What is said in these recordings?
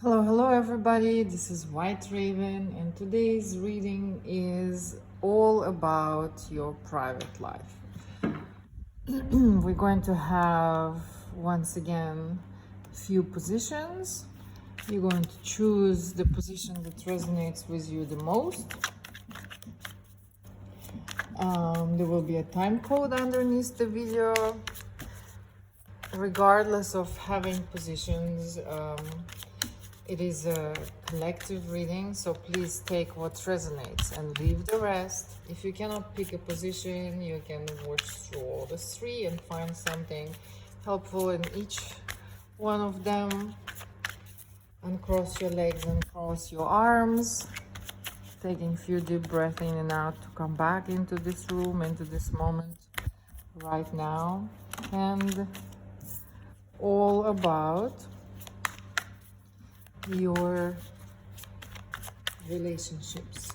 Hello everybody. This is White Raven, and today's reading is all about your private life. We're going to have once again a few positions. You're going to choose the position that resonates with you the most. There will be a time code underneath the video. Regardless of having positions, it is a collective reading, so please take what resonates and leave the rest. If you cannot pick a position, you can watch through all the three and find something helpful in each one of them. Uncross your legs and cross your arms, taking a few deep breaths in and out to come back into this room, into this moment right now. And all about your relationships.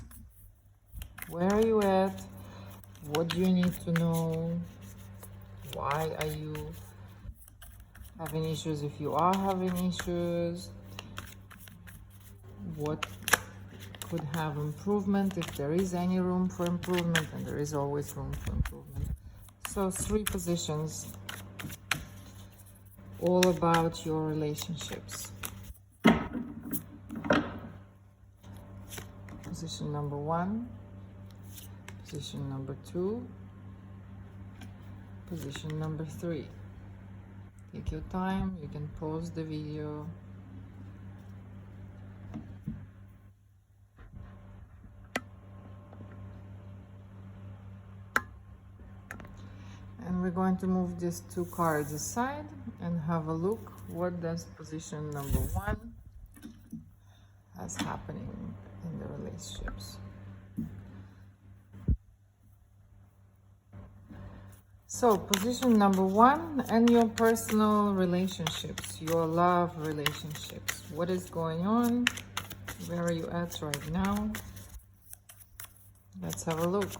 Where are you at? What do you need to know? Why are you having issues if you are having issues? What could have improvement if there is any room for improvement, and there is always room for improvement. So 3 positions, all about your relationships. Position number 1, position number 2, position number 3. Take your time, you can pause the video. And we're going to move these 2 cards aside and have a look. What does position number 1 has happening in the relationships? So position number 1 and your personal relationships, your love relationships. What is going on? Where are you at right now? Let's have a look.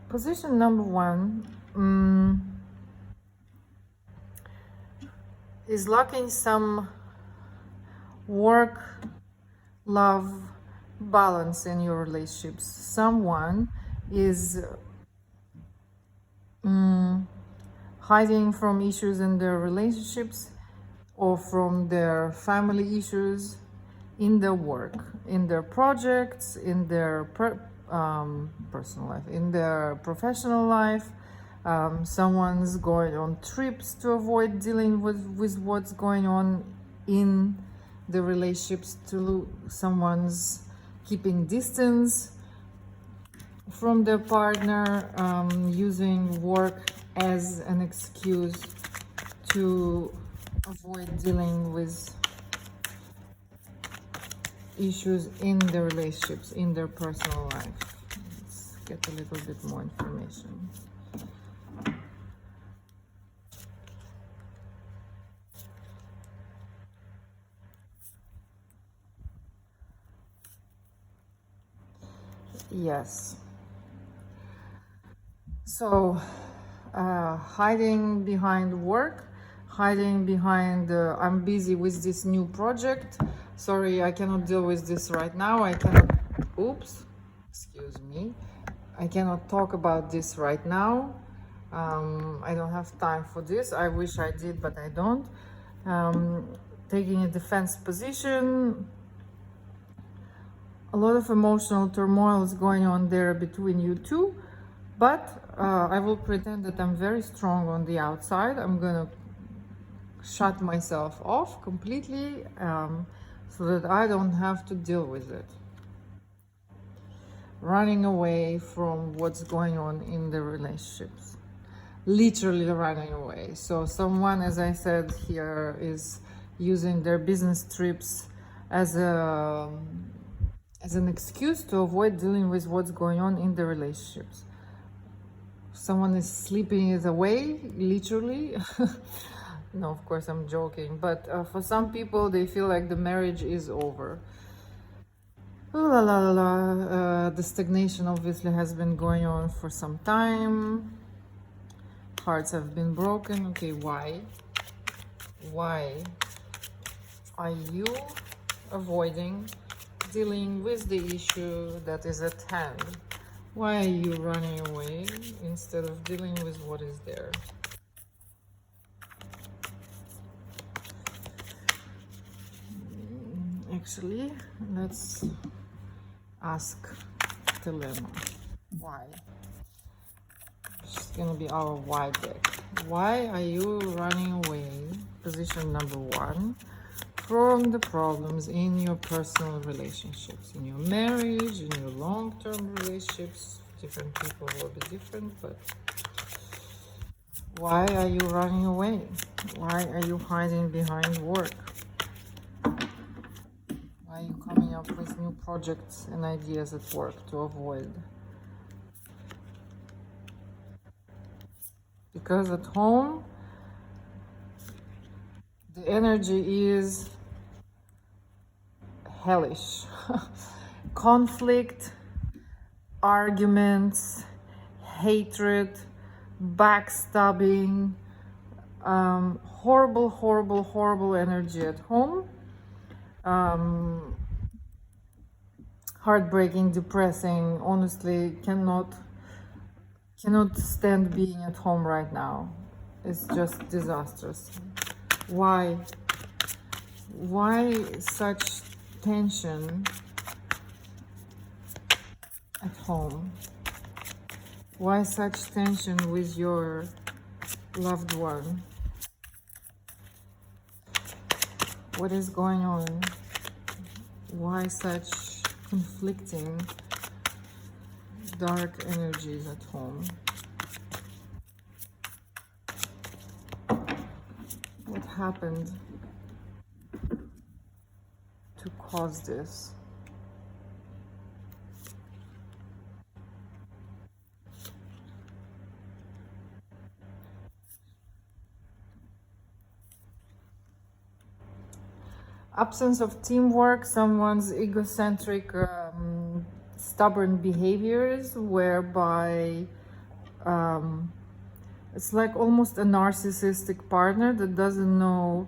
Position number 1 is lacking some work love balance in your relationships. Someone is hiding from issues in their relationships or from their family issues in their work, in their projects, in their personal life, in their professional life. Someone's going on trips to avoid dealing with what's going on in the relationships. Someone's keeping distance from their partner, using work as an excuse to avoid dealing with issues in the relationships, in their personal life. Let's get a little bit more information. Yes. So, hiding behind work, hiding behind I'm busy with this new project. Sorry, I cannot deal with this right now. I cannot, excuse me. I cannot talk about this right now. I don't have time for this. I wish I did, but I don't. Taking a defense position. A lot of emotional turmoil is going on there between you two, but I will pretend that I'm very strong on the outside. I'm gonna shut myself off completely so that I don't have to deal with it. Running away from what's going on in the relationships. Literally running away. So someone, as I said here, is using their business trips as an excuse to avoid dealing with what's going on in the relationships. someone is sleeping it away, literally. No, of course I'm joking, but for some people they feel like the marriage is over. Oh, la la la la. The stagnation obviously has been going on for some time. Hearts have been broken. Okay, why? Why are you avoiding dealing with the issue that is at hand? Why are you running away instead of dealing with what is there? Actually, let's ask Thelema. Why? It's gonna be our why deck. Why are you running away? Position number one, from the problems in your personal relationships, in your marriage, in your long-term relationships. Different people will be different, but why are you running away? Why are you hiding behind work? Why are you coming up with new projects and ideas at work to avoid? Because at home, the energy is hellish. Conflict, arguments, hatred, backstabbing, horrible, horrible, horrible energy at home. Heartbreaking, depressing, honestly cannot stand being at home right now. It's just disastrous. Why such tension at home? Why such tension with your loved one? What is going on? Why such conflicting dark energies at home? What happened to cause this? Absence of teamwork, someone's egocentric, stubborn behaviors, whereby it's like almost a narcissistic partner that doesn't know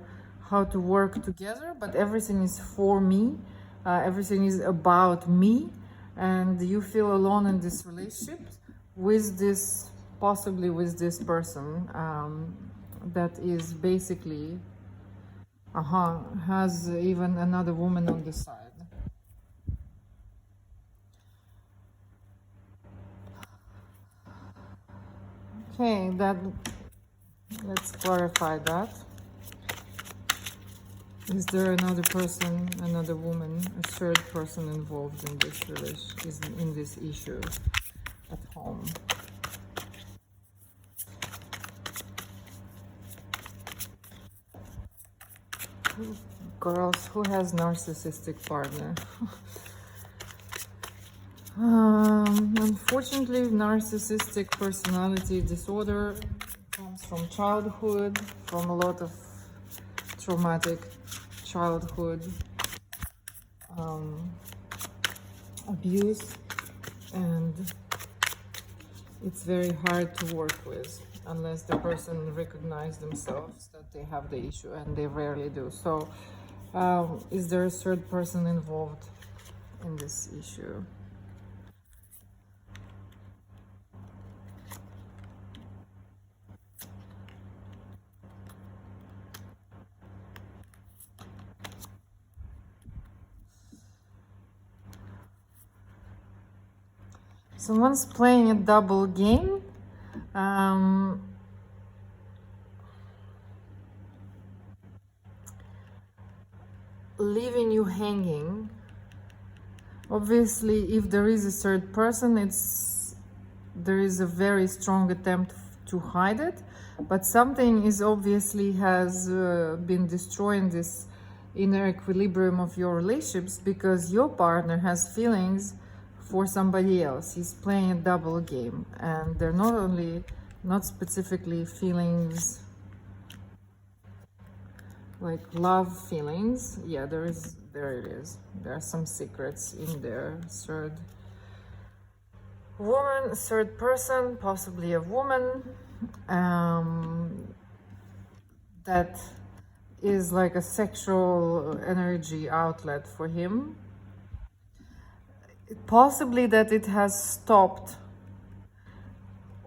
how to work together, but everything is for me, everything is about me, and you feel alone in this relationship with this, possibly with this person that is basically has even another woman on the side. Okay, let's clarify that. Is there another person, another woman, a third person involved in this relation, in this issue at home? Girls, who has narcissistic partner? Unfortunately, narcissistic personality disorder comes from childhood, from a lot of traumatic childhood abuse, and it's very hard to work with unless the person recognizes themselves that they have the issue, and they rarely do. So is there a third person involved in this issue? Someone's playing a double game. Leaving you hanging. Obviously, if there is a third person, there is a very strong attempt to hide it, but something is obviously has been destroying this inner equilibrium of your relationships, because your partner has feelings for somebody else. He's playing a double game, and they're not specifically feelings like love feelings. Yeah, there it is. There are some secrets in there. Third person, possibly a woman, that is like a sexual energy outlet for him. Possibly that it has stopped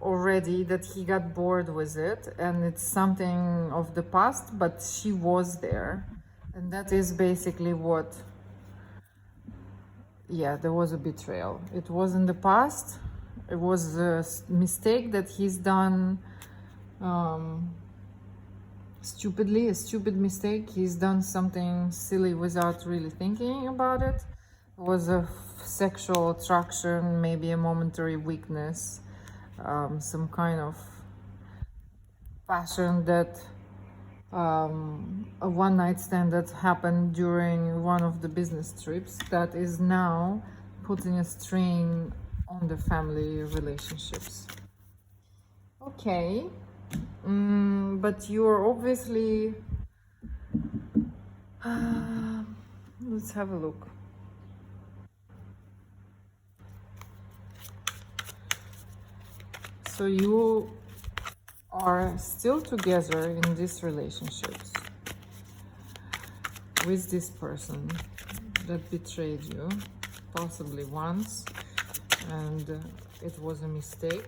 already, that he got bored with it and it's something of the past, but she was there. And that is basically what, yeah, there was a betrayal. It was in the past. It was a mistake that he's done, stupidly, a stupid mistake. He's done something silly without really thinking about it. It was a sexual attraction, maybe a momentary weakness, some kind of passion, that a one-night stand that happened during one of the business trips that is now putting a strain on the family relationships. Okay. But you're obviously let's have a look. So you are still together in these relationships with this person that betrayed you, possibly once, and it was a mistake.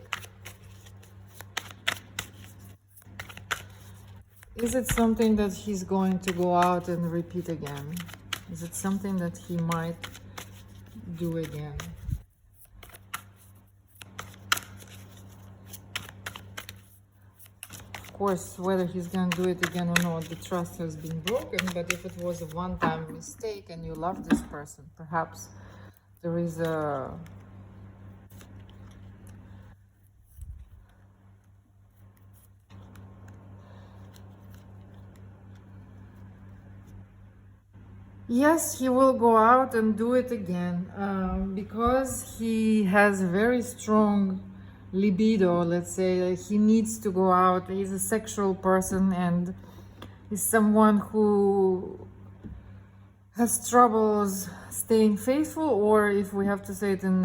Is it something that he's going to go out and repeat again? Is it something that he might do again? Of course, whether he's going to do it again or not, the trust has been broken. But if it was a one-time mistake and you love this person, perhaps there is a... Yes, he will go out and do it again, because he has very strong libido, let's say. He needs to go out. He's a sexual person, and he's someone who has troubles staying faithful, or if we have to say it in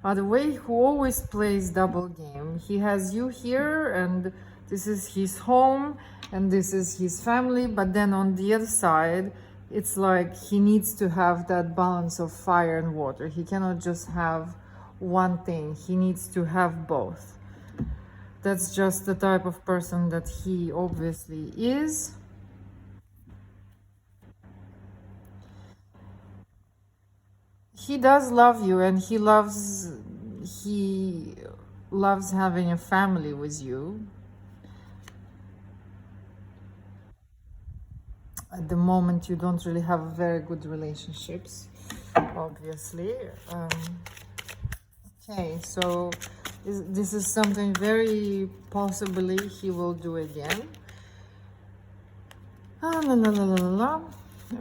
other way, who always plays double game. He has you here, and this is his home, and this is his family, but then on the other side, it's like he needs to have that balance of fire and water. He cannot just have one thing. He needs to have both. That's just the type of person that he obviously is. He does love you, and he loves having a family with you. At the moment, you don't really have very good relationships, obviously. Okay, so this is something very possibly he will do again.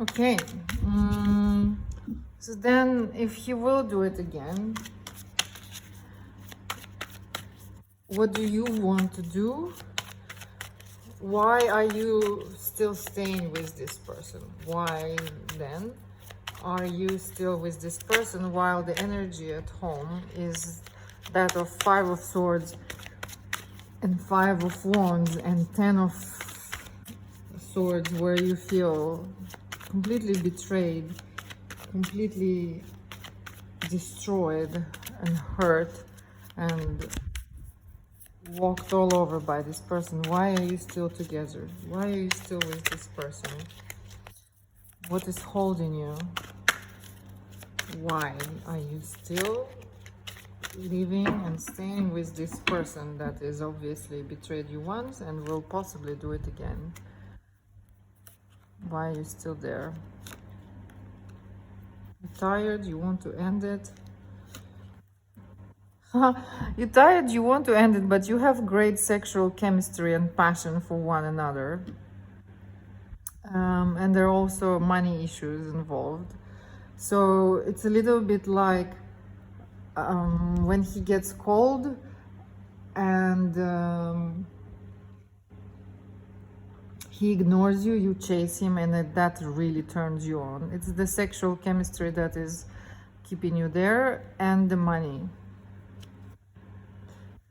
Okay. So then, if he will do it again, what do you want to do? Why are you still staying with this person? Why then are you still with this person while the energy at home is that of 5 of Swords and 5 of Wands and 10 of Swords, where you feel completely betrayed, completely destroyed and hurt and walked all over by this person? Why are you still together? Why are you still with this person? What is holding you? Why are you still living and staying with this person that is obviously betrayed you once and will possibly do it again? Why are you still there? You're tired, you want to end it. You're tired, you want to end it, but you have great sexual chemistry and passion for one another. And there are also money issues involved. So it's a little bit like when he gets cold and he ignores you, you chase him, and that really turns you on. It's the sexual chemistry that is keeping you there, and the money.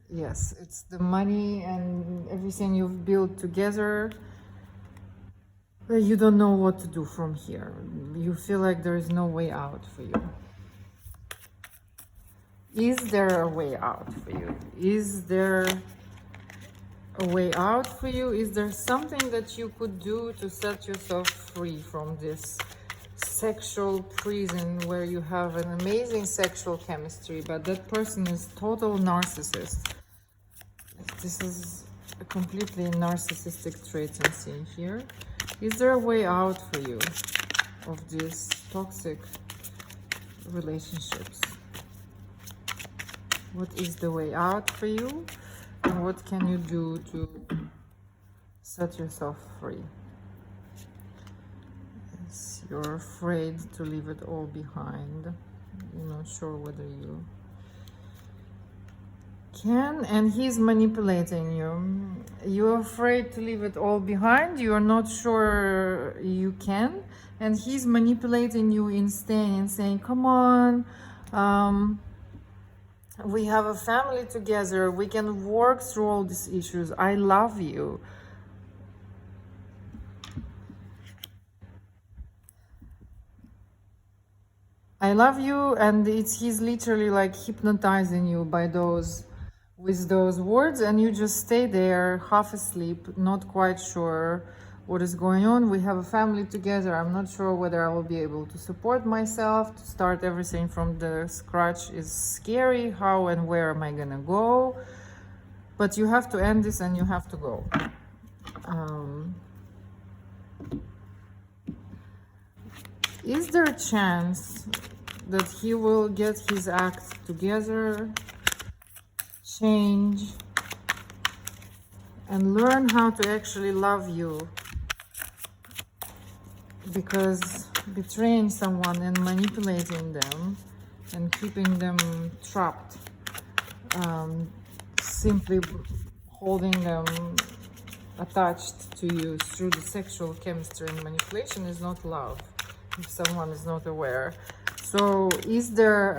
Yes, it's the money and everything you've built together. You don't know what to do from here. You feel like there is no way out for you. Is there a way out for you? Is there a way out for you? Is there something that you could do to set yourself free from this sexual prison where you have an amazing sexual chemistry, but that person is total narcissist? This is a completely narcissistic trait I'm seeing here. Is there a way out for you of these toxic relationships? What is the way out for you? And what can you do to set yourself free? Yes, you're afraid to leave it all behind. You're not sure whether you can, and he's manipulating you. You're afraid to leave it all behind. You're not sure you can, and he's manipulating you in staying and saying, come on, we have a family together, we can work through all these issues, I love you. I love you, and he's literally like hypnotizing you by with those words, and you just stay there half asleep, not quite sure what is going on. We have a family together, I'm not sure whether I will be able to support myself. To start everything from the scratch is scary. How and where am I gonna go? But you have to end this and you have to go. Is there a chance that he will get his act together, change, and learn how to actually love you? Because betraying someone and manipulating them and keeping them trapped, simply holding them attached to you through the sexual chemistry and manipulation is not love, if someone is not aware. So is there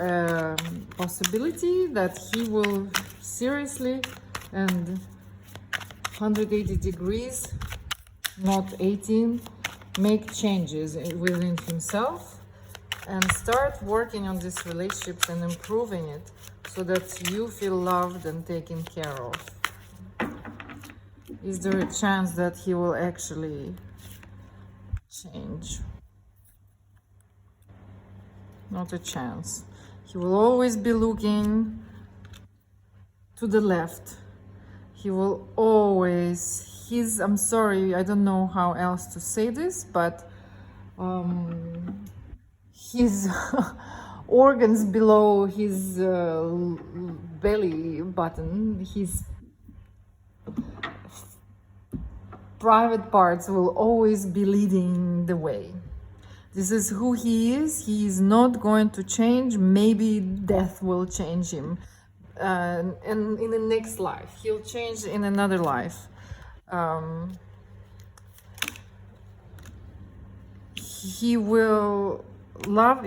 a possibility that he will seriously and 180 degrees, not 18, make changes within himself and start working on these relationships and improving it so that you feel loved and taken care of? Is there a chance that he will actually change? Not a chance. He will always be looking to the left. He will always, I'm sorry, I don't know how else to say this, but his organs below his belly button, his private parts will always be leading the way. This is who he is. He is not going to change. Maybe death will change him. And in the next life, he'll change in another life. He will love,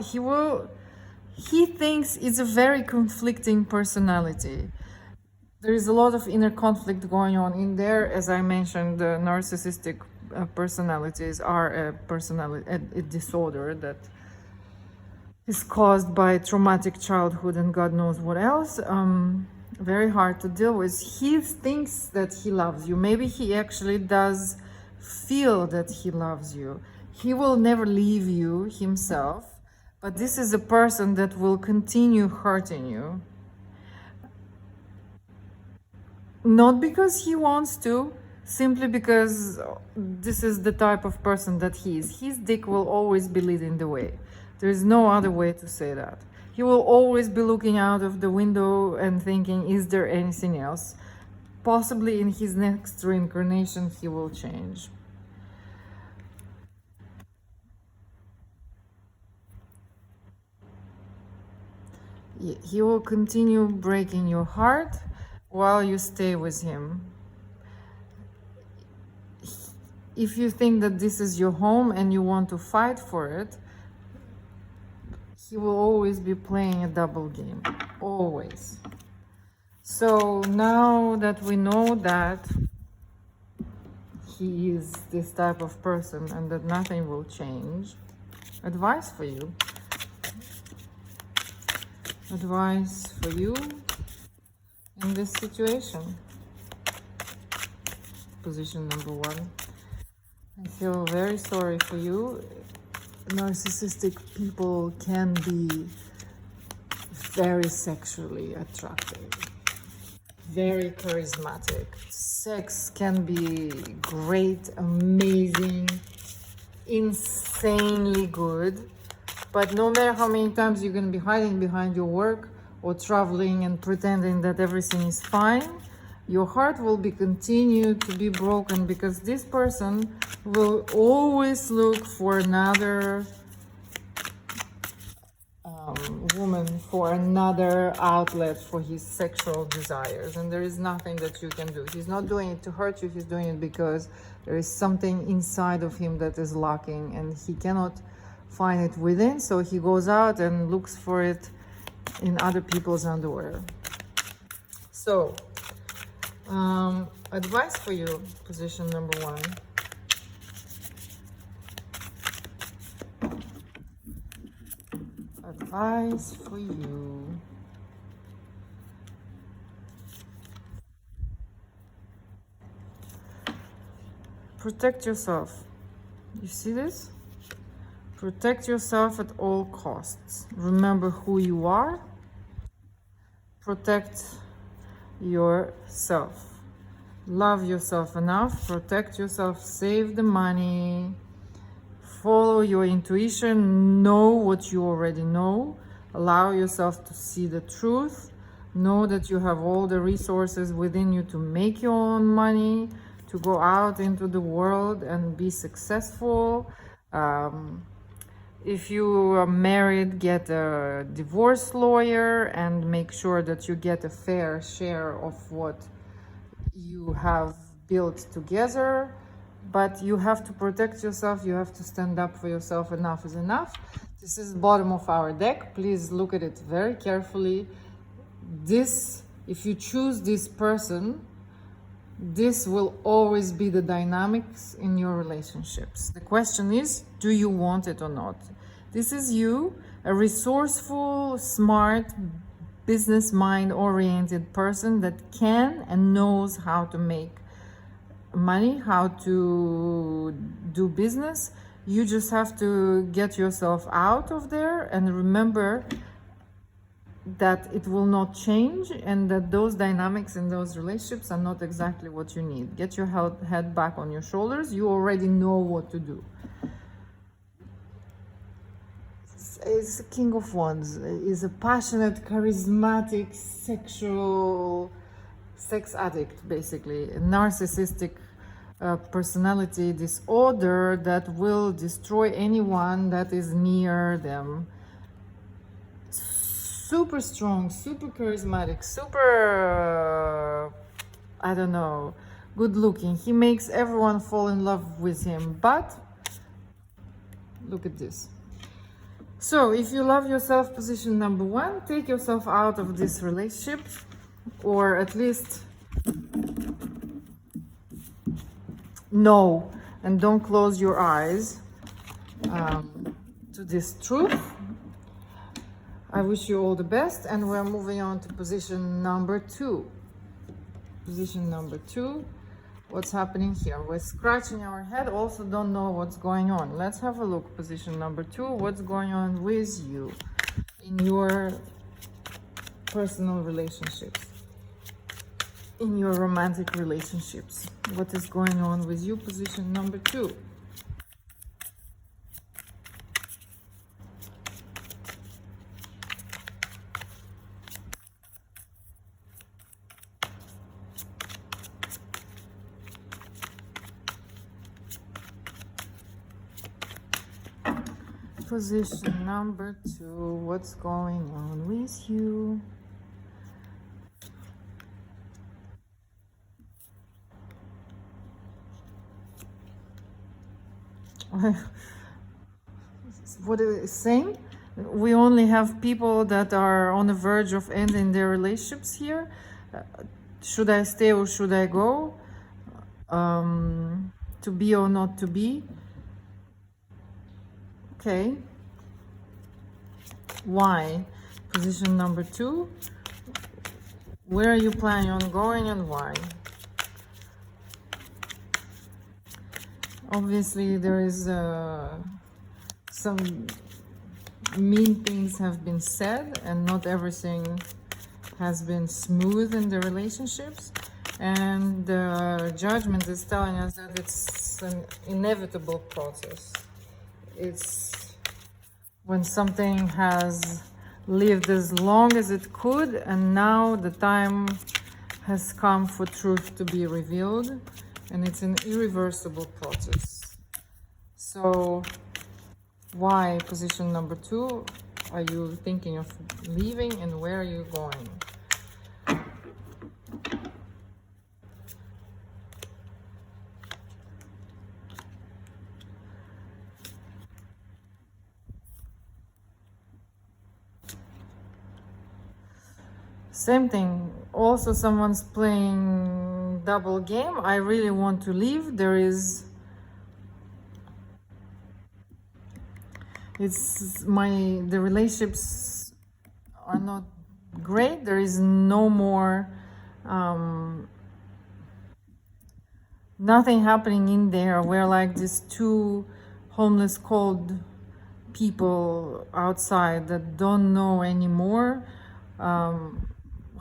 he thinks it's a very conflicting personality. There is a lot of inner conflict going on in there. As I mentioned, the narcissistic personalities are a disorder that is caused by traumatic childhood and God knows what else. Very hard to deal with. He thinks that he loves you. Maybe he actually does feel that he loves you. He will never leave you himself, but this is a person that will continue hurting you. Not because he wants to, simply because this is the type of person that he is. His dick will always be leading the way. There is no other way to say that. He will always be looking out of the window and thinking, is there anything else? Possibly in his next reincarnation, he will change. He will continue breaking your heart while you stay with him. If you think that this is your home and you want to fight for it, he will always be playing a double game. Always. So now that we know that he is this type of person and that nothing will change, advice for you. Advice for you in this situation. Position number 1. I feel very sorry for you. Narcissistic people can be very sexually attractive, very charismatic. Sex can be great, amazing, insanely good. But no matter how many times you're going to be hiding behind your work or traveling and pretending that everything is fine, your heart will be continued to be broken, because this person will always look for another woman, for another outlet for his sexual desires, and there is nothing that you can do. He's not doing it to hurt you, he's doing it because there is something inside of him that is lacking and he cannot find it within, so he goes out and looks for it in other people's underwear. So advice for you, position number 1. Advice for you. Protect yourself. You see this? Protect yourself at all costs. Remember who you are. Protect yourself. Love yourself enough. Protect yourself. Save the money. Follow your intuition. Know what you already know. Allow yourself to see the truth. Know that you have all the resources within you to make your own money, to go out into the world and be successful. If you are married, get a divorce lawyer and make sure that you get a fair share of what you have built together. But you have to protect yourself. You have to stand up for yourself. Enough is enough. This is the bottom of our deck. Please look at it very carefully. This, if you choose this person, this will always be the dynamics in your relationships. The question is, do you want it or not? This is you, a resourceful, smart, business mind-oriented person that can and knows how to make money, how to do business. You just have to get yourself out of there and remember that it will not change, and that those dynamics in those relationships are not exactly what you need. Get your head back on your shoulders. You already know what to do. It's the King of Wands. Is a passionate, charismatic, sexual, sex addict, basically. A narcissistic personality disorder that will destroy anyone that is near them. Super strong, super charismatic, super, I don't know, good looking. He makes everyone fall in love with him. But look at this. So if you love yourself, position number 1, take yourself out of this relationship, or at least know and don't close your eyes to this truth. I wish you all the best, and we're moving on to position number 2. Position number 2. What's happening here? We're scratching our head, also don't know what's going on. Let's have a look. Position number 2. What's going on with you in your personal relationships, in your romantic relationships? What is going on with you? Position number 2. Position number 2, what's going on with you? What is it saying? We only have people that are on the verge of ending their relationships here. Should I stay or should I go? To be or not to be? Okay. Why? Position number 2. Where are you planning on going and why? Obviously, there is some mean things have been said, and not everything has been smooth in the relationships. And the judgment is telling us that it's an inevitable process. It's when something has lived as long as it could, and now the time has come for truth to be revealed, and it's an irreversible process. So why position number 2? Are you thinking of leaving, and where are you going? Same thing. Also, someone's playing double game. I really want to leave. The relationships are not great. There is no more nothing happening in there. We're like these two homeless cold people outside that don't know anymore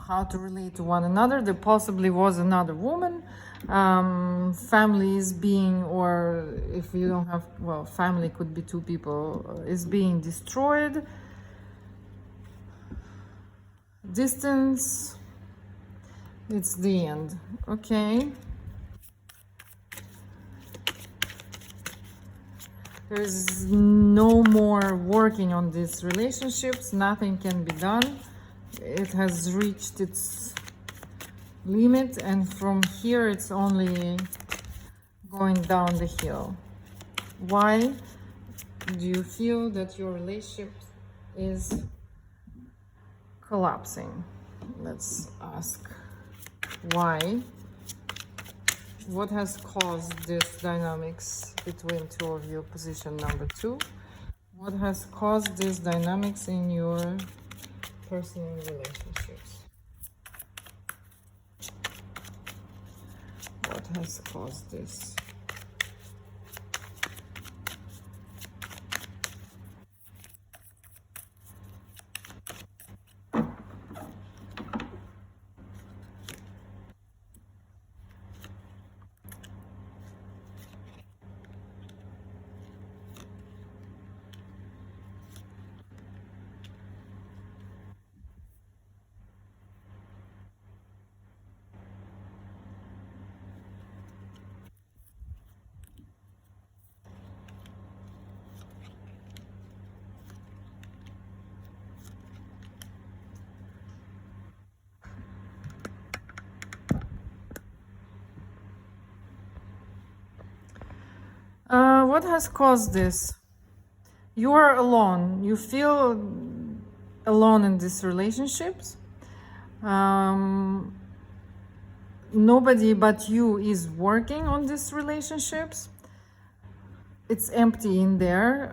how to relate to one another. There possibly was another woman. Families being, or if you don't have, well, family could be 2 people, is being destroyed. Distance, it's the end. Okay. There's no more working on these relationships. Nothing can be done. It has reached its limit, and from here it's only going down the hill. Why do you feel that your relationship is collapsing? Let's ask why. What has caused this dynamics between 2 of you? Position number 2. What has caused these dynamics in your personal relationships? What has caused this? What has caused this? You are alone. You feel alone in these relationships. Nobody but you is working on these relationships. It's empty in there.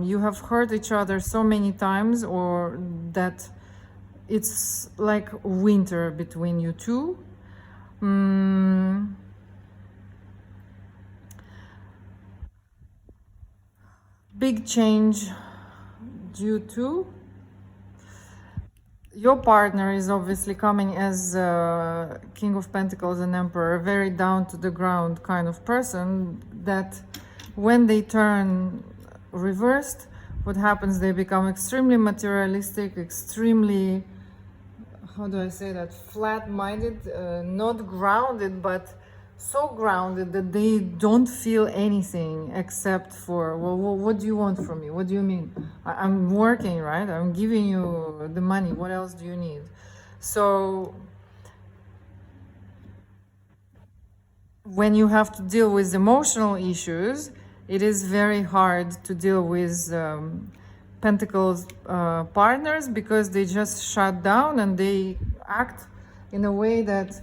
You have hurt each other so many times, or that it's like winter between you two. Big change due to your partner is obviously coming as King of Pentacles and Emperor, a very down to the ground kind of person, that when they turn reversed, what happens, they become extremely materialistic, extremely, how do I say that, flat-minded, not grounded, but so grounded that they don't feel anything except for, well, what do you want from me? What do you mean? I'm working, right? I'm giving you the money. What else do you need? So when you have to deal with emotional issues, it is very hard to deal with Pentacles partners, because they just shut down and they act in a way that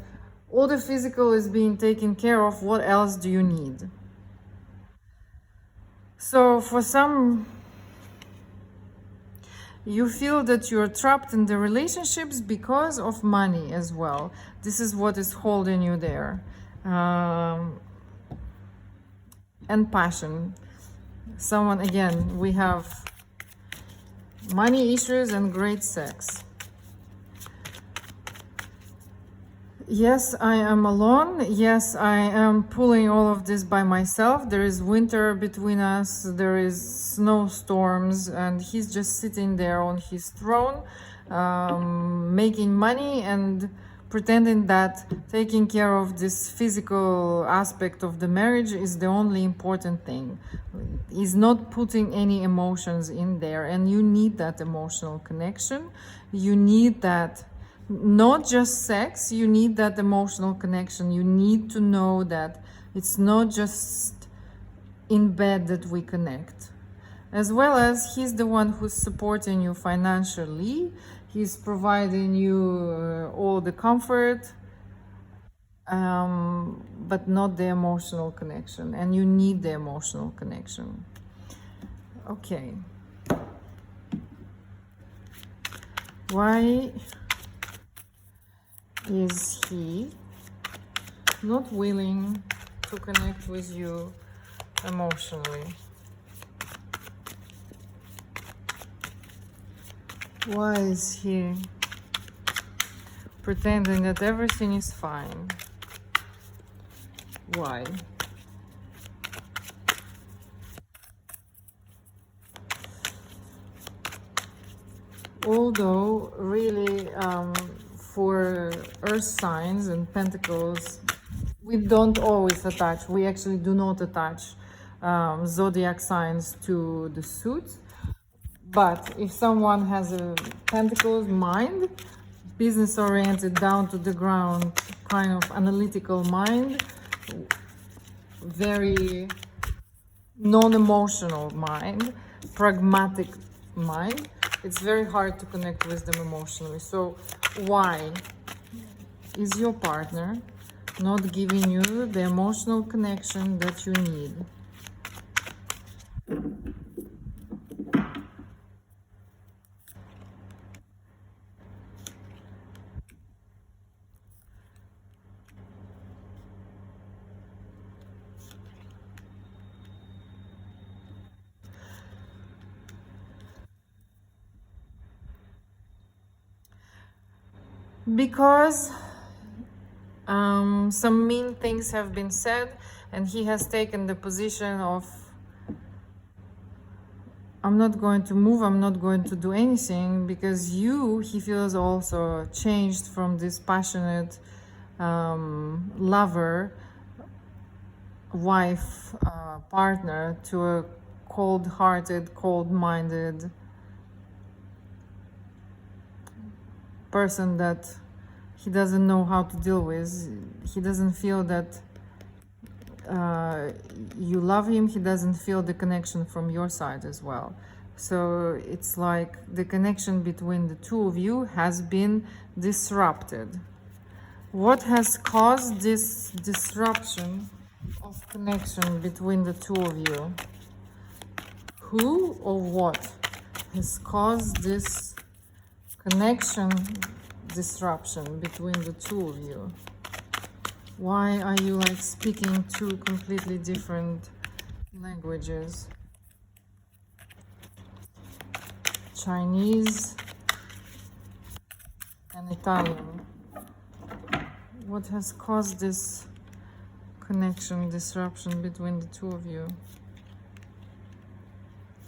all the physical is being taken care of. What else do you need? So for some, you feel that you're trapped in the relationships because of money as well. This is what is holding you there. And passion. Someone, again, we have money issues and great sex. Yes, I am alone. Yes, I am pulling all of this by myself. There is winter between us. There is snowstorms, and he's just sitting there on his throne, making money and pretending that taking care of this physical aspect of the marriage is the only important thing. He's not putting any emotions in there, and you need that emotional connection. You need that. Not just sex, you need that emotional connection. You need to know that it's not just in bed that we connect. As well as he's the one who's supporting you financially. He's providing you all the comfort, but not the emotional connection. And you need the emotional connection. Okay. Why is he not willing to connect with you emotionally? Why is he pretending that everything is fine? Why? Although really for earth signs and pentacles, we don't always attach, we actually do not attach zodiac signs to the suits. But if someone has a pentacles mind, business oriented, down to the ground, kind of analytical mind, very non-emotional mind, pragmatic mind, it's very hard to connect with them emotionally. So why is your partner not giving you the emotional connection that you need? Because some mean things have been said, and he has taken the position of, I'm not going to move, I'm not going to do anything, because he feels also changed from this passionate lover, wife, partner, to a cold-hearted, cold-minded person that he doesn't know how to deal with. He doesn't feel that you love him. He doesn't feel the connection from your side as well. So it's like the connection between the two of you has been disrupted. What has caused this disruption of connection between the two of you? Who or what has caused this connection disruption between the two of you? Why are you like speaking two completely different languages? Chinese and Italian. What has caused this connection disruption between the two of you?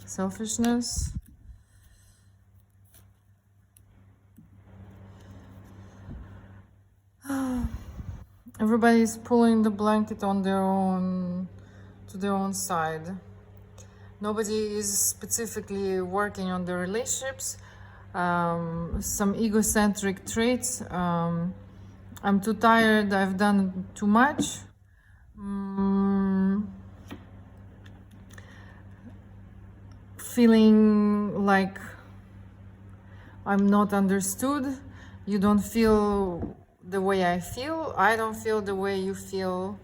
Selfishness? Everybody is pulling the blanket on their own, to their own side. Nobody is specifically working on their relationships. Some egocentric traits. I'm too tired, I've done too much. Feeling like I'm not understood. You don't feel the way I feel. I don't feel the way you feel.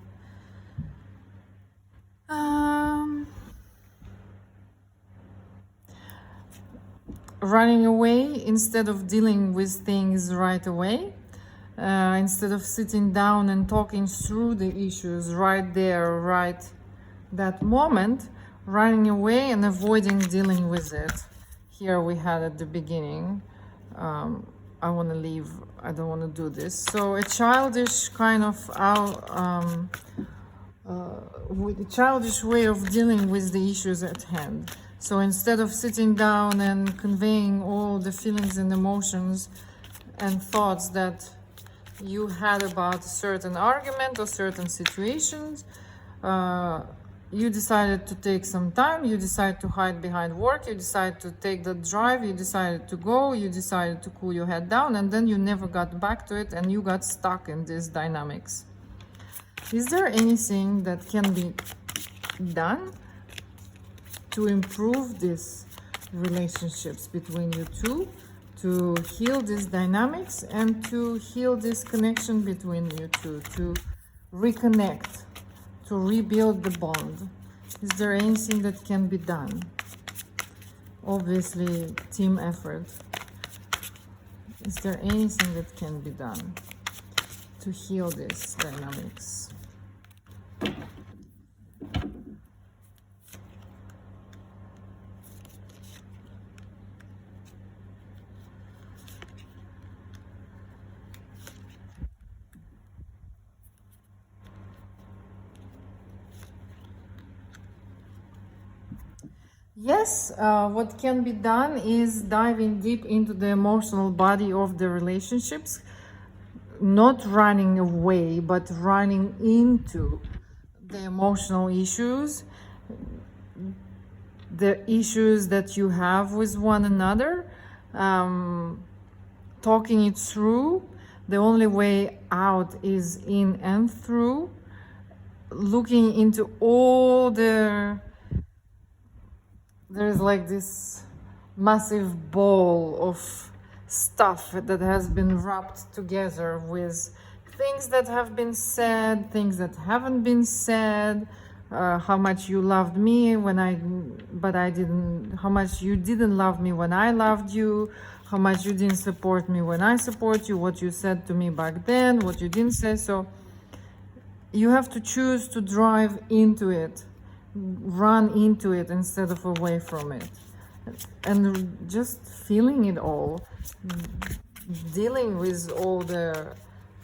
Running away instead of dealing with things right away. Instead of sitting down and talking through the issues right there, right that moment, running away and avoiding dealing with it. Here we had at the beginning, I want to leave, I don't want to do this. So a childish kind of with a childish way of dealing with the issues at hand. So instead of sitting down and conveying all the feelings and emotions and thoughts that you had about a certain argument or certain situations, you decided to take some time, you decided to hide behind work, you decided to take the drive, you decided to go, you decided to cool your head down, and then you never got back to it and you got stuck in these dynamics. Is there anything that can be done to improve these relationships between you two, to heal these dynamics and to heal this connection between you two, to reconnect, to rebuild the bond? Is there anything that can be done? Obviously, team effort. Is there anything that can be done to heal these dynamics? Yes, what can be done is diving deep into the emotional body of the relationships, not running away, but running into the emotional issues, the issues that you have with one another, talking it through. The only way out is in and through, looking into all there's like this massive ball of stuff that has been wrapped together with things that have been said, things that haven't been said, how much you loved me but I didn't, how much you didn't love me when I loved you, how much you didn't support me when I support you, what you said to me back then, what you didn't say. So you have to choose to drive into it, run into it instead of away from it, and just feeling it all, dealing with all the,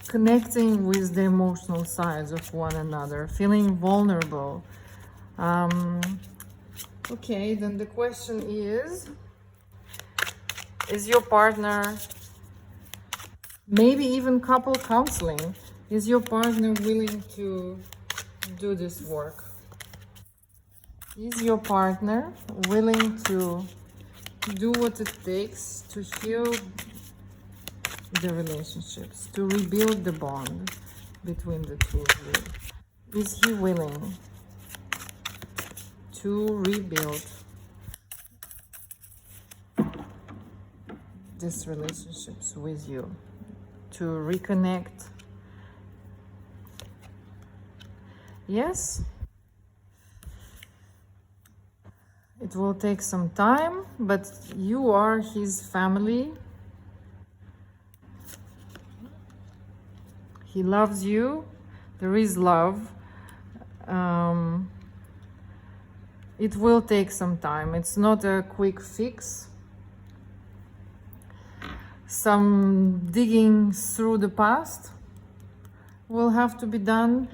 connecting with the emotional sides of one another, feeling vulnerable. Okay, then the question is your partner, maybe even couple counseling, is your partner willing to do this work? Is your partner willing to do what it takes to heal the relationships, to rebuild the bond between the two of you? Is he willing to rebuild these relationships with you, to reconnect? Yes? It will take some time, but you are his family. He loves you. There is love. It will take some time. It's not a quick fix. Some digging through the past will have to be done.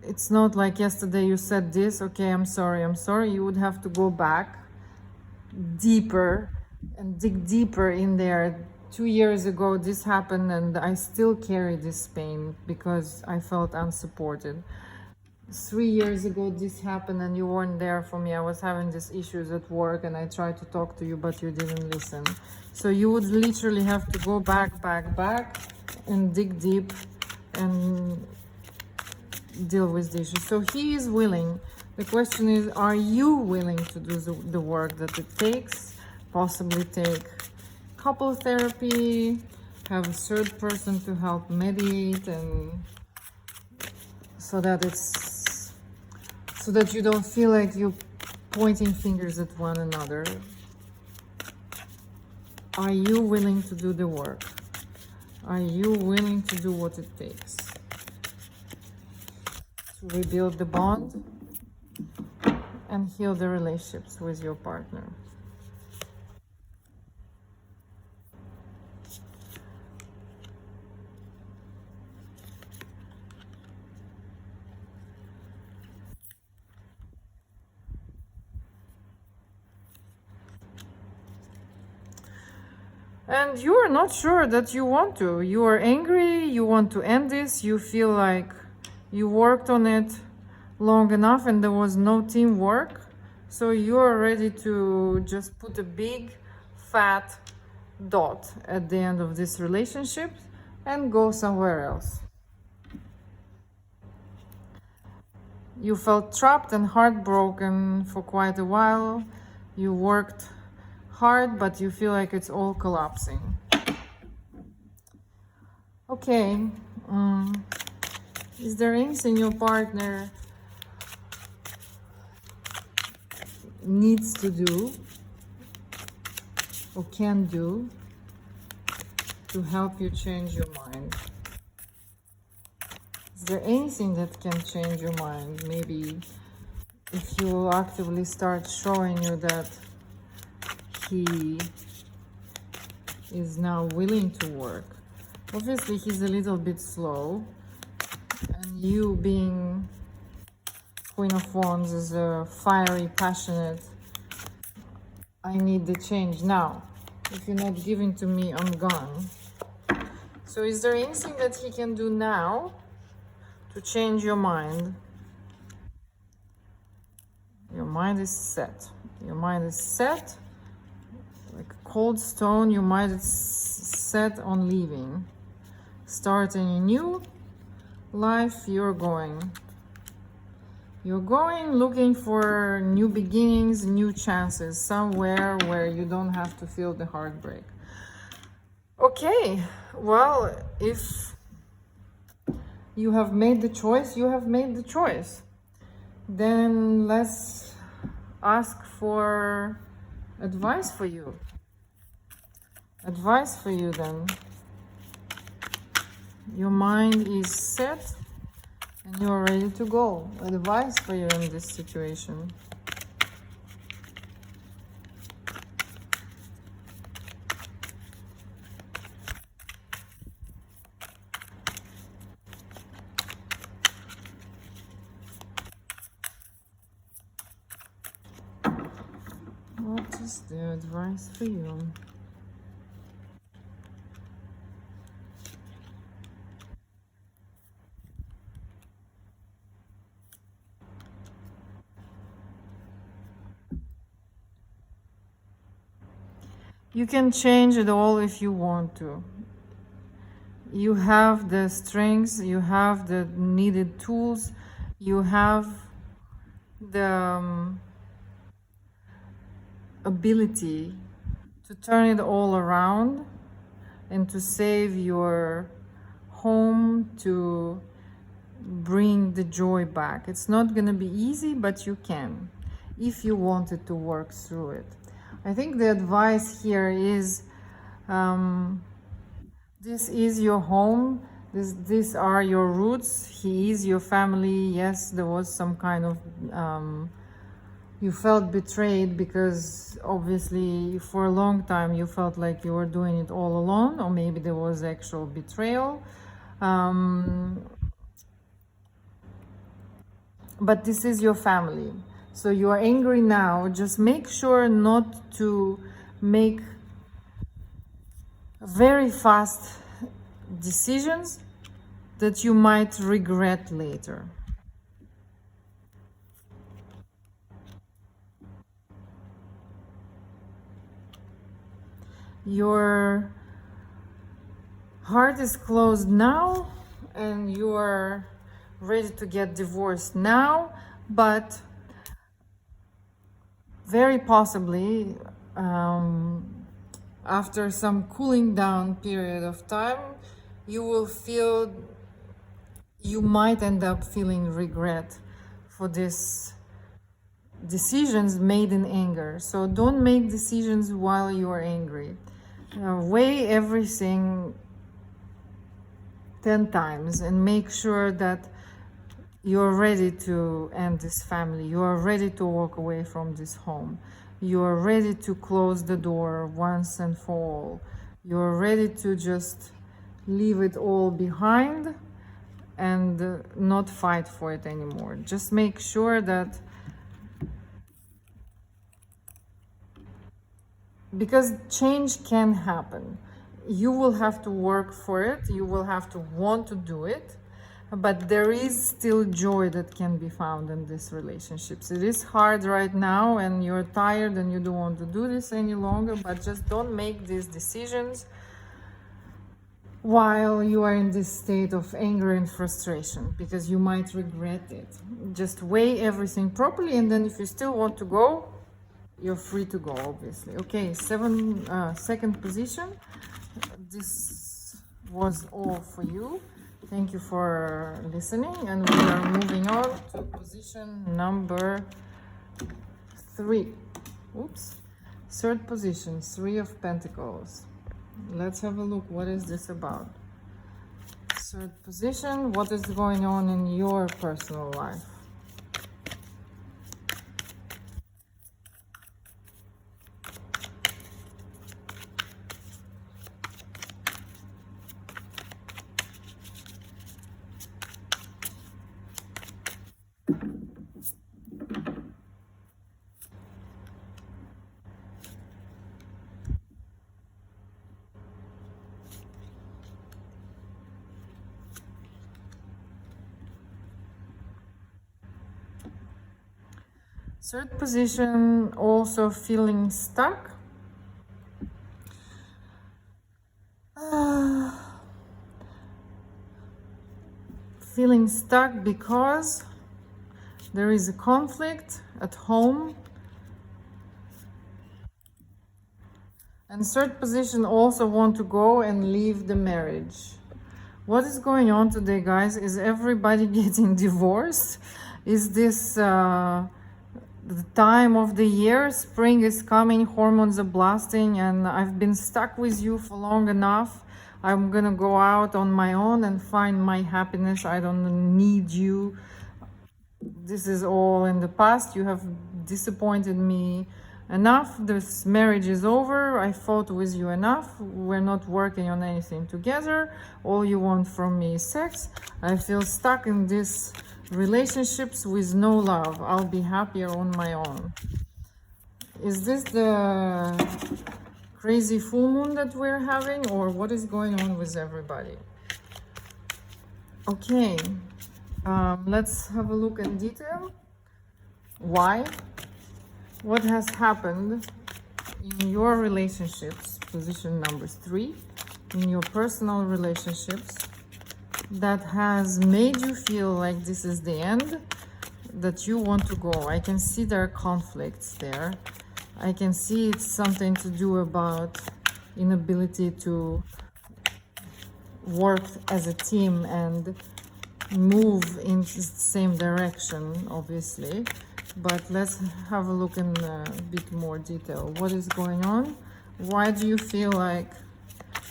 It's not like yesterday you said this, okay, I'm sorry. You would have to go back deeper and dig deeper in there 2 years ago this happened and I still carry this pain because I felt unsupported. 3 years ago this happened and you weren't there for me. I was having these issues at work and I tried to talk to you, but you didn't listen. So you would literally have to go back and dig deep and deal with the issue. So he is willing. The question is, are you willing to do the work that it takes? Possibly take couple therapy, have a third person to help mediate, and so that you don't feel like you're pointing fingers at one another. Are you willing to do the work? Are you willing to do what it takes to rebuild the bond and heal the relationships with your partner? And you are not sure that you want to. You are angry, you want to end this, you feel like you worked on it long enough and there was no teamwork. So you are ready to just put a big fat dot at the end of this relationship and go somewhere else. You felt trapped and heartbroken for quite a while. You worked hard, but you feel like it's all collapsing. Okay, is there anything your partner needs to do or can do to help you change your mind? Is there anything that can change your mind? Maybe if you will actively start showing you that he is now willing to work. Obviously, he's a little bit slow, and you being Queen of Wands is a fiery, passionate, I need the change now. If you're not giving to me, I'm gone. So is there anything that he can do now to change your mind? Your mind is set. Your mind is set. Like a cold stone, your mind is set on leaving. Starting a new life, you're going. You're going looking for new beginnings, new chances, somewhere where you don't have to feel the heartbreak. Okay, well, if you have made the choice, you have made the choice. Then let's ask for advice for you. Advice for you then. Your mind is set and you're ready to go. Advice for you in this situation. What is the advice for you? You can change it all if you want to. You have the strengths, you have the needed tools, you have the ability to turn it all around and to save your home, to bring the joy back. It's not going to be easy, but you can, if you wanted to work through it. I think the advice here is, this is your home, these are your roots, he is your family. Yes, there was some kind of, you felt betrayed because obviously for a long time you felt like you were doing it all alone, or maybe there was actual betrayal. But this is your family. So you are angry now. Just make sure not to make very fast decisions that you might regret later. Your heart is closed now and you are ready to get divorced now, but very possibly after some cooling down period of time, you will feel, you might end up feeling regret for this decisions made in anger. So don't make decisions while you are angry. Weigh everything 10 times and make sure that you're ready to end this family. You are ready to walk away from this home. You are ready to close the door once and for all. You're ready to just leave it all behind and not fight for it anymore. Just make sure that, because change can happen, you will have to work for it, you will have to want to do it, but there is still joy that can be found in these relationships. It is hard right now and you're tired and you don't want to do this any longer, but just don't make these decisions while you are in this state of anger and frustration, because you might regret it. Just weigh everything properly, and then if you still want to go, you're free to go, obviously. Okay, second position. This was all for you. Thank you for listening, and we are moving on to position number 3. Oops. Third position, 3 of Pentacles. Let's have a look. What is this about? Third position, what is going on in your personal life? Third position, also feeling stuck. Feeling stuck because there is a conflict at home. And third position, also want to go and leave the marriage. What is going on today, guys? Is everybody getting divorced? Is this the time of the year? Spring is coming, hormones are blasting, and I've been stuck with you for long enough. I'm gonna go out on my own and find my happiness. I don't need you. This is all in the past. You have disappointed me enough. This marriage is over. I fought with you enough. We're not working on anything together. All you want from me is sex. I feel stuck in these relationships with no love. I'll be happier on my own. Is this the crazy full moon that we're having, or what is going on with everybody? Okay, let's have a look in detail. Why? What has happened in your relationships, position number 3, in your personal relationships, that has made you feel like this is the end, that you want to go? I can see there are conflicts there. I can see it's something to do about inability to work as a team and move in the same direction, obviously. But let's have a look in a bit more detail. What is going on? Why do you feel like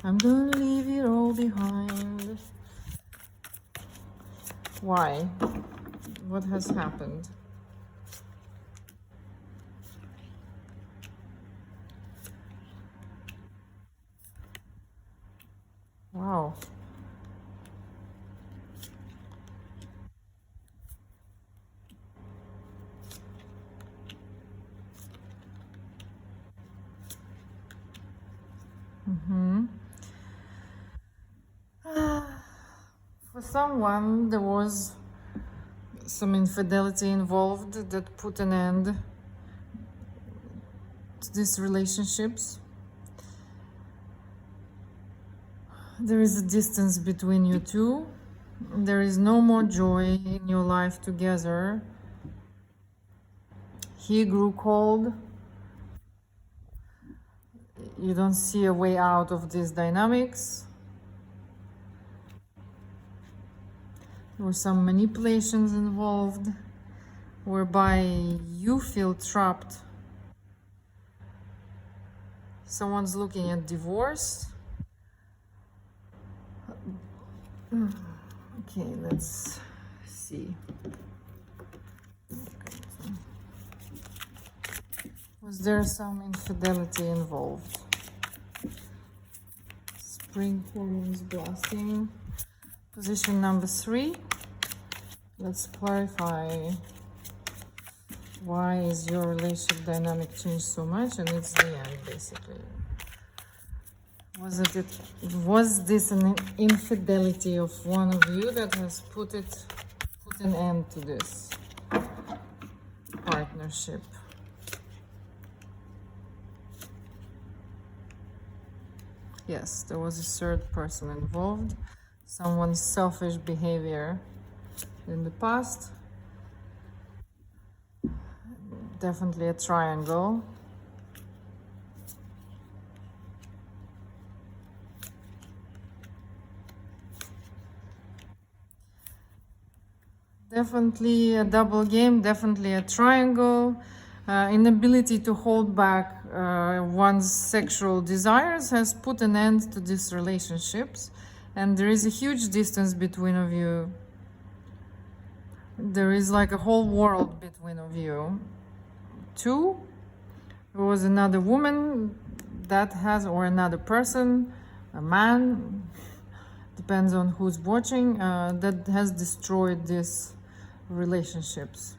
I'm gonna leave it all behind? Why? What has happened? Wow. For someone, there was some infidelity involved that put an end to these relationships. There is a distance between you two. There is no more joy in your life together. He grew cold. You don't see a way out of these dynamics. There were some manipulations involved whereby you feel trapped. Someone's looking at divorce. Okay, let's see. Was there some infidelity involved? Spring hormones blasting. Position number 3. Let's clarify why is your relationship dynamic changed so much, and it's the end basically. Was this an infidelity of one of you that has put an end to this partnership? Yes, there was a third person involved. Someone's selfish behavior in the past. Definitely a triangle. Definitely a double game, definitely a triangle. Inability to hold back one's sexual desires has put an end to these relationships, and there is a huge distance between of you. There is like a whole world between of you. 2, there was another woman that has, or another person, a man, depends on who's watching, that has destroyed these relationships.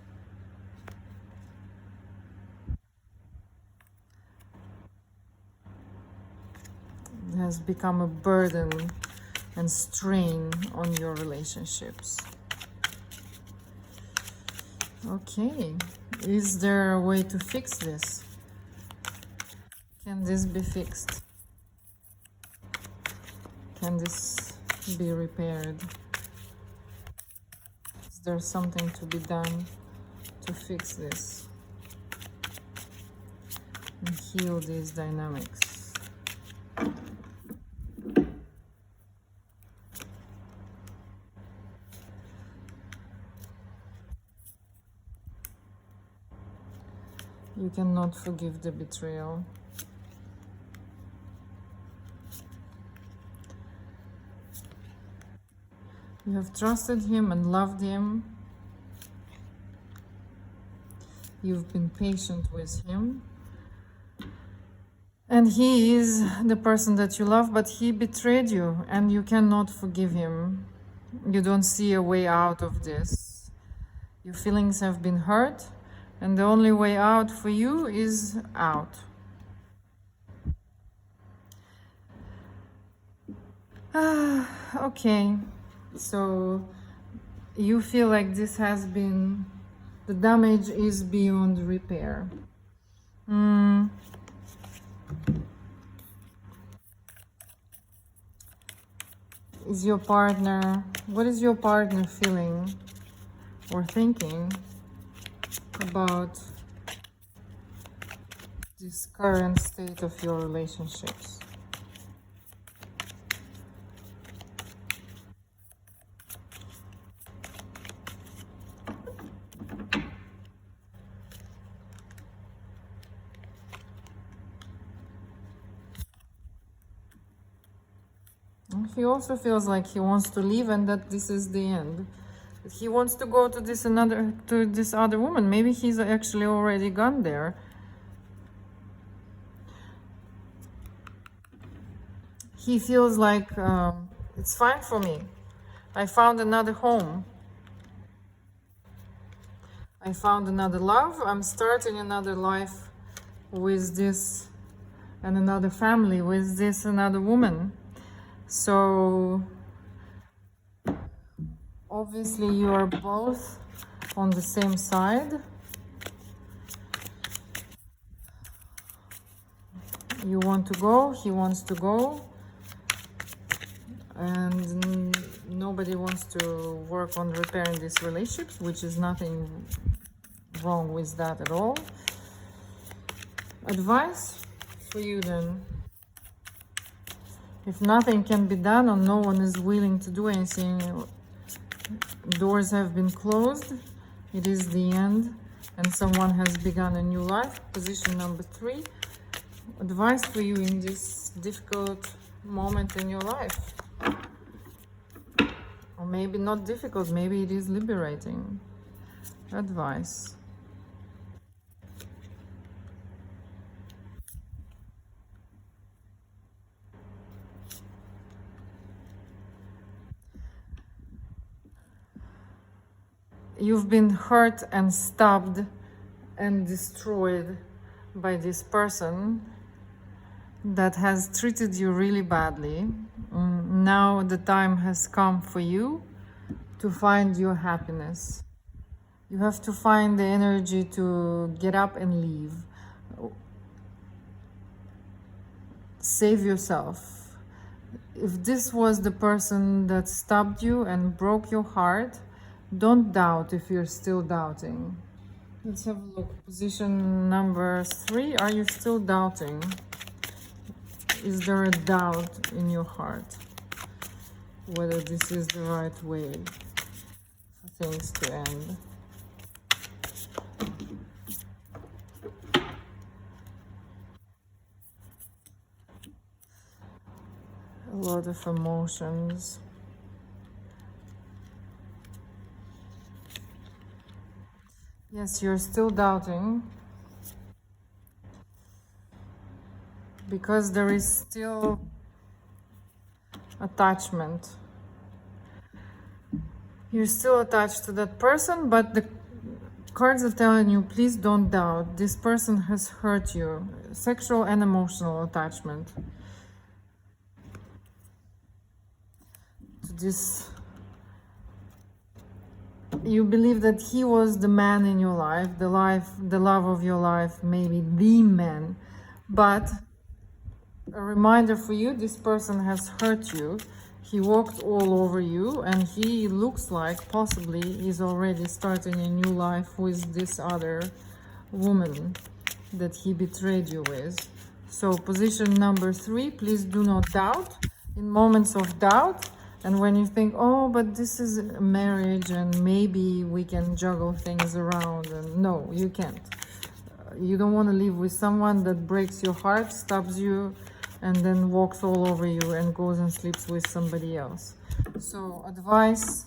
It has become a burden and strain on your relationships. Okay, is there a way to fix this? Can this be fixed? Can this be repaired? Is there something to be done to fix this and heal these dynamics? You cannot forgive the betrayal. You have trusted him and loved him. You've been patient with him. And he is the person that you love, but he betrayed you and you cannot forgive him. You don't see a way out of this. Your feelings have been hurt, and the only way out for you is out. Okay, so you feel like this has been, the damage is beyond repair. Is your partner, what is your partner feeling or thinking about this current state of your relationships? He also feels like he wants to leave and that this is the end. He wants to go to this other woman. Maybe he's actually already gone there. He feels like it's fine for me. I found another home. I found another love. I'm starting another life with this, and another family with this another woman. So Obviously, you are both on the same side. You want to go, he wants to go, and nobody wants to work on repairing these relationships, which is nothing wrong with that at all. Advice for you then: if nothing can be done or no one is willing to do anything, doors have been closed, it is the end, and someone has begun a new life. Position number 3. Advice for you in this difficult moment in your life. Or maybe not difficult, maybe it is liberating. Advice. You've been hurt and stabbed and destroyed by this person that has treated you really badly. Now the time has come for you to find your happiness. You have to find the energy to get up and leave. Save yourself. If this was the person that stabbed you and broke your heart, don't doubt if you're still doubting. Let's have a look. Position number 3. Are you still doubting? Is there a doubt in your heart whether this is the right way for things to end? A lot of emotions. Yes, you're still doubting because there is still attachment. You're still attached to that person, but the cards are telling you, please don't doubt. This person has hurt you. Sexual and emotional attachment to this. You believe that he was the man in your life, the love of your life, maybe the man. But a reminder for you, this person has hurt you. He walked all over you, and he looks like possibly he's already starting a new life with this other woman that he betrayed you with. So position number 3, please do not doubt. In moments of doubt, and when you think, oh, but this is a marriage and maybe we can juggle things around, and no, you can't. You don't want to live with someone that breaks your heart, stabs you, and then walks all over you and goes and sleeps with somebody else. So advice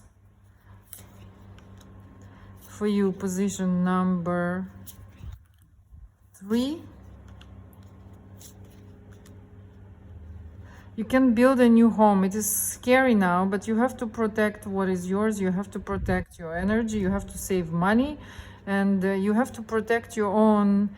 for you, position number 3. You can build a new home. It is scary now, but you have to protect what is yours. You have to protect your energy. You have to save money, and you have to protect your own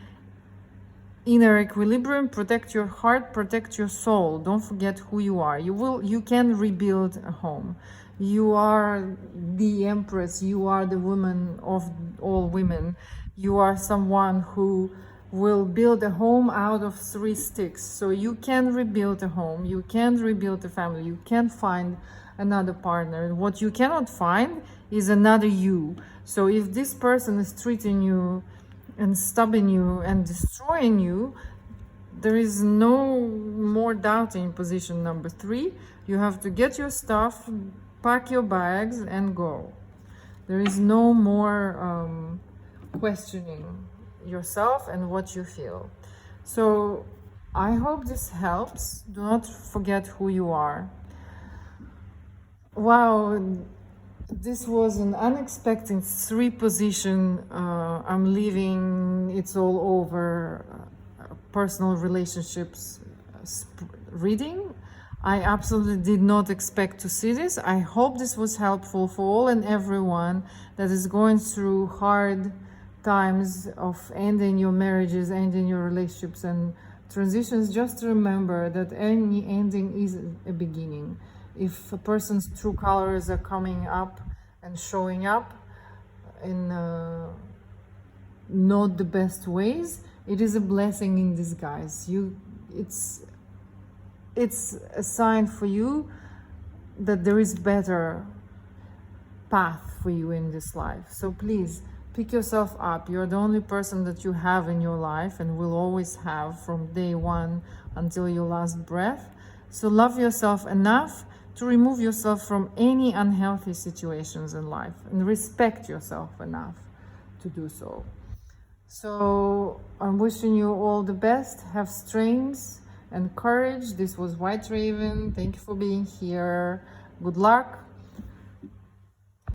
inner equilibrium, protect your heart, protect your soul. Don't forget who you are. You can rebuild a home. You are the empress. You are the woman of all women. You are someone who will build a home out of 3 sticks. So you can rebuild a home. You can rebuild a family. You can find another partner. What you cannot find is another you. So if this person is treating you and stabbing you and destroying you, there is no more doubting. Position number 3. You have to get your stuff, pack your bags, and go. There is no more questioning yourself and what you feel. So I hope this helps. Do not forget who you are. Wow, this was an unexpected 3 position. I'm leaving, it's all over, personal relationships reading. I absolutely did not expect to see this. I hope this was helpful for all and everyone that is going through hard times of ending your marriages, ending your relationships and transitions. Just remember that any ending is a beginning. If a person's true colors are coming up, and showing up in not the best ways, it is a blessing in disguise. It's a sign for you that there is better path for you in this life. So please pick yourself up. You're the only person that you have in your life and will always have from day one until your last breath. So love yourself enough to remove yourself from any unhealthy situations in life, and respect yourself enough to do so. So I'm wishing you all the best. Have strength and courage. This was White Raven. Thank you for being here. Good luck.